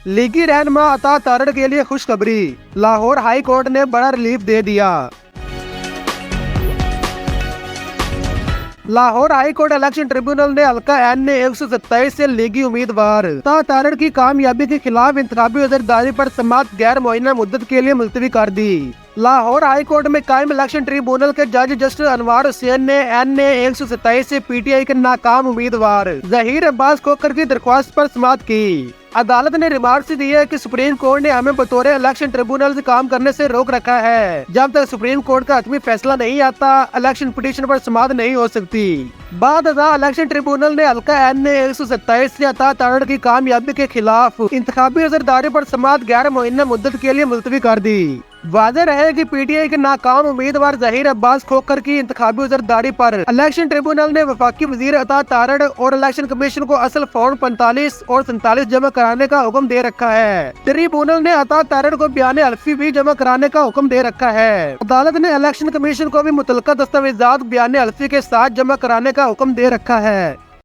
लीगी रहनुमा अता तारड़ के लिए खुशखबरी, लाहौर हाई कोर्ट ने बड़ा रिलीफ दे दिया। Lahore high court election tribunal ने हल्का NA 127 से लीगी उम्मीदवार अता तारड़ की कामयाबी के खिलाफ इंतखाबी अजरदारी पर समाअत गैर मुअय्यना मुद्दत के लिए मुलतवी कर दी। लाहौर हाई कोर्ट में कायम इलेक्शन ट्रिब्यूनल के जज जस्टिस अनवार हुसैन ने NA 127 से PTI के नाकाम उम्मीदवार जहीर अब्बास खोखर की दरख्वास्त पर समाअत की। अदालत ने रिमार्क दी है कि सुप्रीम कोर्ट ने हमें बतौर इलेक्शन ट्रिब्यूनल से काम करने से रोक रखा है। जब तक सुप्रीम कोर्ट का हतमी फैसला नहीं आता, इलेक्शन पिटीशन पर समाअत नहीं हो सकती। बाद इलेक्शन ट्रिब्यूनल ने हल्का NA 127 से अता तारड़ की कामयाबी के खिलाफ इंतखाबी अजरदारी पर समाअत गैर मुअय्यना मुद्दत के लिए मुलतवी कर दी। वाज़ेह रहे कि PTI के नाकाम उम्मीदवार जहीर अब्बास खोखर की इंतखाबी अजरदारी पर इलेक्शन ट्रिब्यूनल ने वफाकी वजीर अता तारड़ और इलेक्शन कमीशन को असल फॉर्म 45 और 47 जमा कराने का हुक्म दे रखा है। ट्रिब्यूनल ने अता तारड़ को बयान हल्फी भी जमा कराने का हुक्म दे रखा है। अदालत ने इलेक्शन कमीशन को भी मुतल्लिका दस्तावेजात बयान हल्फी के साथ जमा कराने का हुक्म दे रखा है।